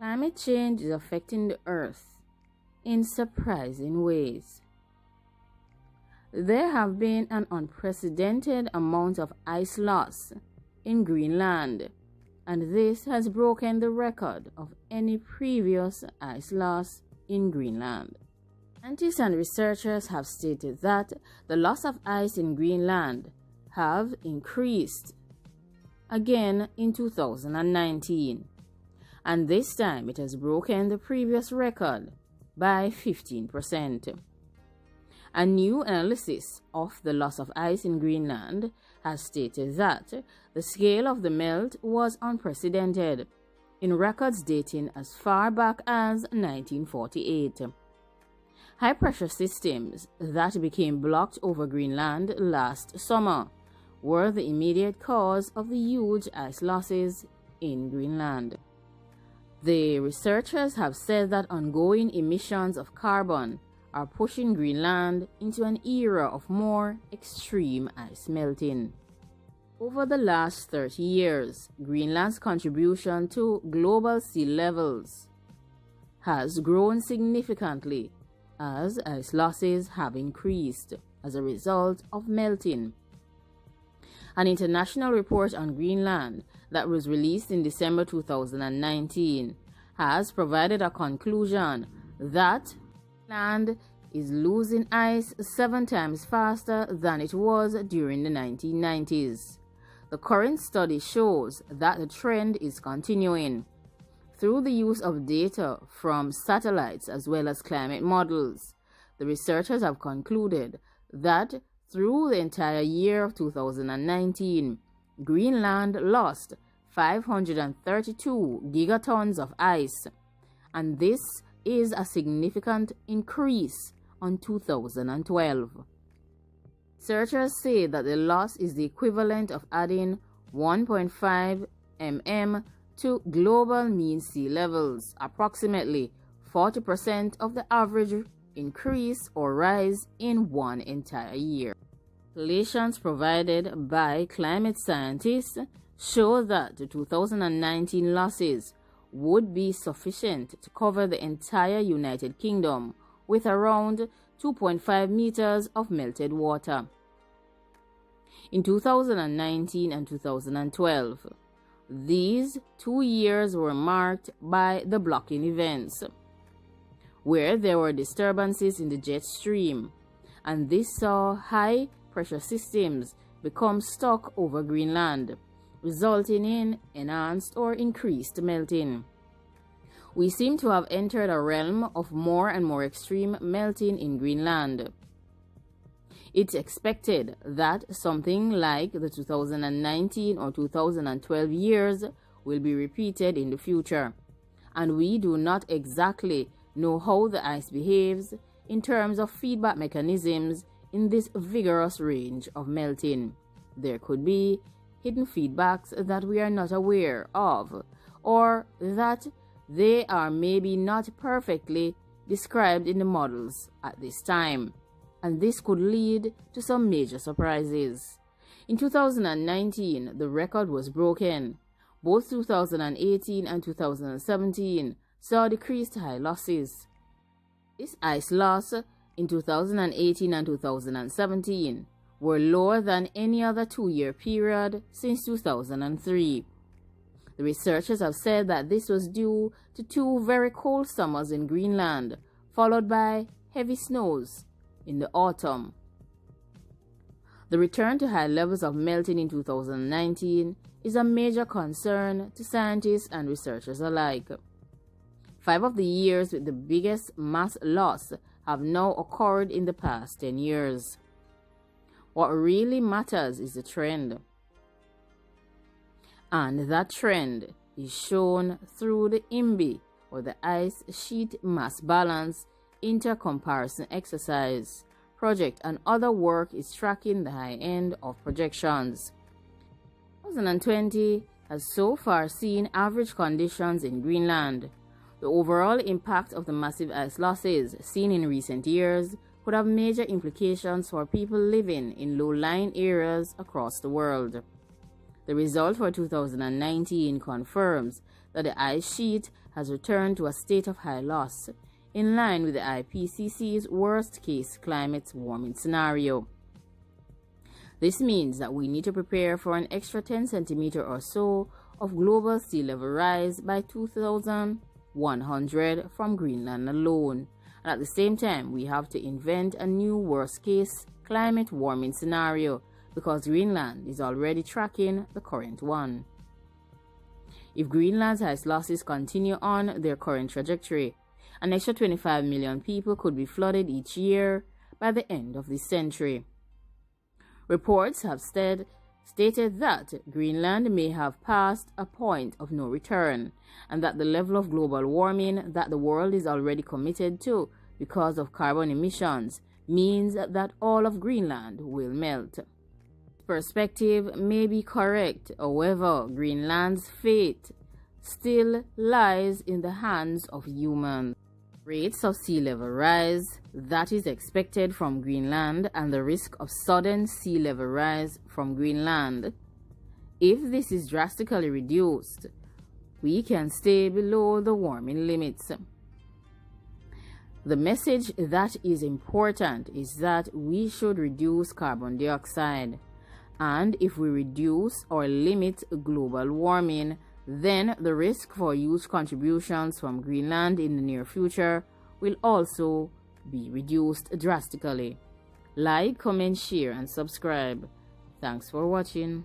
Climate change is affecting the Earth in surprising ways. There have been an unprecedented amount of ice loss in Greenland, and this has broken the record of any previous ice loss in Greenland. Scientists and researchers have stated that the loss of ice in Greenland have increased again in 2019, and this time it has broken the previous record by 15%. A new analysis of the loss of ice in Greenland has stated that the scale of the melt was unprecedented, in records dating as far back as 1948. High-pressure systems that became blocked over Greenland last summer were the immediate cause of the huge ice losses in Greenland. The researchers have said that ongoing emissions of carbon are pushing Greenland into an era of more extreme ice melting. Over the last 30 years, Greenland's contribution to global sea levels has grown significantly as ice losses have increased as a result of melting. An international report on Greenland that was released in December 2019 has provided a conclusion that land is losing ice 7 times faster than it was during the 1990s. The current study shows that the trend is continuing. Through the use of data from satellites as well as climate models, the researchers have concluded that through the entire year of 2019, Greenland lost 532 gigatons of ice, and this is a significant increase on 2012. Researchers say that the loss is the equivalent of adding 1.5 mm to global mean sea levels, approximately 40% of the average increase or rise in one entire year. Calculations provided by climate scientists show that the 2019 losses would be sufficient to cover the entire United Kingdom with around 2.5 meters of melted water. In 2019 and 2012, these 2 years were marked by the blocking events, where there were disturbances in the jet stream, and this saw high pressure systems become stuck over Greenland, resulting in enhanced or increased melting. We seem to have entered a realm of more and more extreme melting in Greenland. It's expected that something like the 2019 or 2012 years will be repeated in the future, and we do not exactly know how the ice behaves in terms of feedback mechanisms in this vigorous range of melting. There could be hidden feedbacks that we are not aware of, or that they are maybe not perfectly described in the models at this time, and this could lead to some major surprises. In 2019, the record was broken. Both 2018 and 2017 saw decreased high losses. This ice loss in 2018 and 2017 were lower than any other 2-year period since 2003. The researchers have said that this was due to 2 very cold summers in Greenland, followed by heavy snows in the autumn. The return to high levels of melting in 2019 is a major concern to scientists and researchers alike. 5 of the years with the biggest mass loss have now occurred in the past 10 years. What really matters is the trend. And that trend is shown through the IMBY, or the Ice Sheet Mass Balance Intercomparison Exercise project, and other work is tracking the high end of projections. 2020 has so far seen average conditions in Greenland. The overall impact of the massive ice losses seen in recent years could have major implications for people living in low-lying areas across the world. The result for 2019 confirms that the ice sheet has returned to a state of high loss, in line with the IPCC's worst-case climate warming scenario. This means that we need to prepare for an extra 10 centimeters or so of global sea level rise by 2100 from Greenland alone. And at the same time, we have to invent a new worst-case climate warming scenario because Greenland is already tracking the current one. If Greenland's ice losses continue on their current trajectory, an extra 25 million people could be flooded each year by the end of this century. Reports have stated that Greenland may have passed a point of no return, and that the level of global warming that the world is already committed to because of carbon emissions means that all of Greenland will melt. Perspective may be correct, however, Greenland's fate still lies in the hands of humans. Rates of sea level rise that is expected from Greenland and the risk of sudden sea level rise from Greenland. If this is drastically reduced, we can stay below the warming limits. The message that is important is that we should reduce carbon dioxide, and if we reduce or limit global warming, then the risk for huge contributions from Greenland in the near future will also be reduced drastically. Like, comment, share, and subscribe. Thanks for watching.